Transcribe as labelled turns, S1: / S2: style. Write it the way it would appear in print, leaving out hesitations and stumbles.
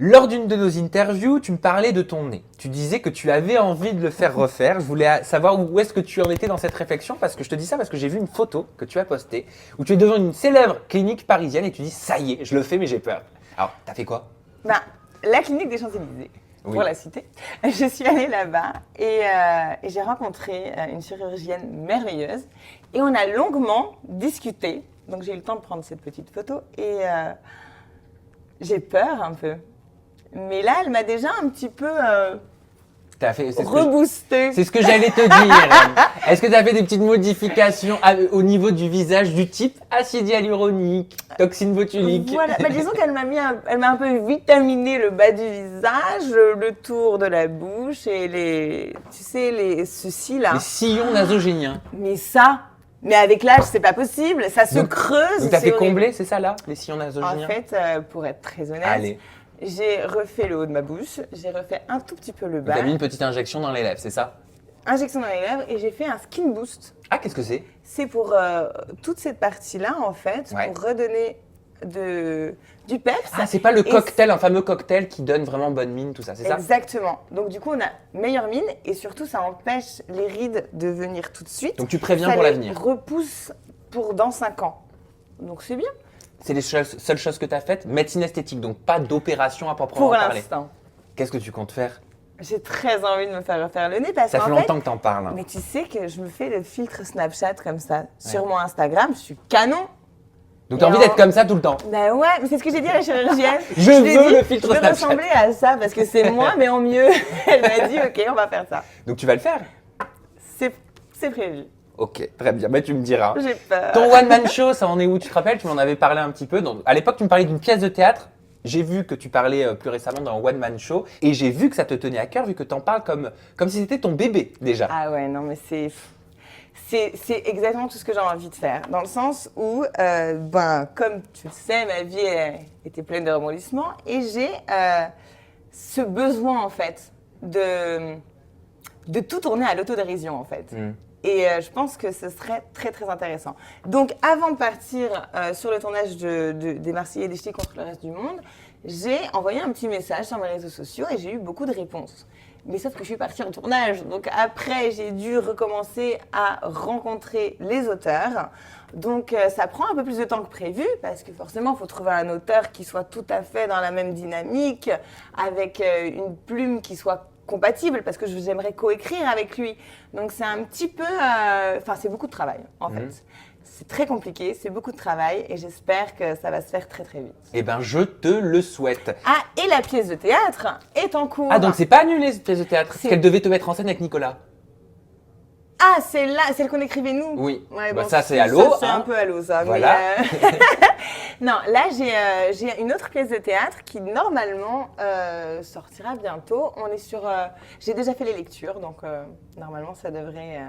S1: Lors d'une de nos interviews, tu me parlais de ton nez. Tu disais que tu avais envie de le faire refaire. Je voulais savoir où est-ce que tu en étais dans cette réflexion parce que je te dis ça parce que j'ai vu une photo que tu as postée où tu es devant une célèbre clinique parisienne et tu dis ça y est, je le fais mais j'ai peur. Alors, t'as fait quoi?
S2: La clinique des Champs-Élysées, pour la citer. Je suis allée là-bas et j'ai rencontré une chirurgienne merveilleuse et on a longuement discuté. Donc j'ai eu le temps de prendre cette petite photo et j'ai peur un peu. Mais là, elle m'a déjà un petit peu reboosté.
S1: C'est ce que j'allais te dire. Est-ce que tu as fait des petites modifications au niveau du visage du type acide hyaluronique, toxine botulique?
S2: Voilà, disons qu'elle m'a un peu vitaminé le bas du visage, le tour de la bouche et ceci là.
S1: Les sillons nasogéniens.
S2: Mais avec l'âge, c'est pas possible, ça se creuse.
S1: Donc t'as fait combler, c'est ça là, les sillons nasogéniens?
S2: En fait, pour être très honnête,
S1: allez,
S2: j'ai refait le haut de ma bouche, j'ai refait un tout petit peu le bas.
S1: t'as mis une petite injection dans les lèvres, c'est ça?
S2: Injection dans les lèvres et j'ai fait un skin boost.
S1: Ah, qu'est-ce que c'est?
S2: C'est pour toute cette partie-là, en fait, pour redonner du peps.
S1: Ah, c'est pas le cocktail, un fameux cocktail qui donne vraiment bonne mine, tout ça, c'est ça?
S2: Exactement. Donc du coup, on a meilleure mine et surtout, ça empêche les rides de venir tout de suite.
S1: Donc tu préviens pour l'avenir.
S2: Ça les repousse pour dans 5 ans. Donc c'est bien.
S1: C'est les seules choses que tu as faites? Médecine esthétique, donc pas d'opération à proprement parler.
S2: Pour l'instant.
S1: Qu'est-ce que tu comptes faire?
S2: J'ai très envie de me faire refaire le nez parce
S1: que ça fait longtemps que tu en parles.
S2: Mais tu sais que je me fais le filtre Snapchat comme ça. Sur mon Instagram, je suis canon.
S1: Donc tu as envie d'être comme ça tout le temps?
S2: Bah ouais, mais c'est ce que j'ai dit à la chirurgienne.
S1: je veux le filtre Snapchat.
S2: Je veux ressembler à ça parce que c'est moi mais en mieux. Elle m'a dit ok, on va faire ça.
S1: Donc tu vas le faire?
S2: C'est prévu.
S1: Ok, très bien, tu me diras.
S2: J'ai peur.
S1: Ton one-man show, ça en est où? Tu te rappelles? Tu m'en avais parlé un petit peu. Donc, à l'époque, tu me parlais d'une pièce de théâtre. J'ai vu que tu parlais plus récemment d'un one-man show et j'ai vu que ça te tenait à cœur vu que tu en parles comme si c'était ton bébé déjà.
S2: Ah ouais, non mais c'est exactement tout ce que j'ai envie de faire. Dans le sens où, comme tu le sais, ma vie était pleine de rebondissements et j'ai ce besoin en fait de tout tourner à l'autodérision en fait. Et je pense que ce serait très très intéressant. Donc avant de partir sur le tournage des Marseillais déchirés contre le reste du monde, j'ai envoyé un petit message sur mes réseaux sociaux et j'ai eu beaucoup de réponses. Mais sauf que je suis partie en tournage. Donc après, j'ai dû recommencer à rencontrer les auteurs. Donc ça prend un peu plus de temps que prévu parce que forcément, il faut trouver un auteur qui soit tout à fait dans la même dynamique, avec une plume qui soit compatible parce que j'aimerais coécrire avec lui. Donc c'est un petit peu... c'est beaucoup de travail en fait. C'est très compliqué, c'est beaucoup de travail et j'espère que ça va se faire très très vite.
S1: Eh ben, je te le souhaite.
S2: Ah, et la pièce de théâtre est en cours.
S1: Ah, donc c'est pas annulé cette pièce de théâtre? Parce qu'elle devait te mettre en scène avec Nicolas.
S2: Ah, celle qu'on écrivait nous?
S1: Oui.
S2: Ouais,
S1: ça c'est à l'eau.
S2: C'est un peu à l'eau ça.
S1: Voilà.
S2: Mais, non, là j'ai une autre pièce de théâtre qui normalement sortira bientôt. On est sur... j'ai déjà fait les lectures, donc normalement ça devrait...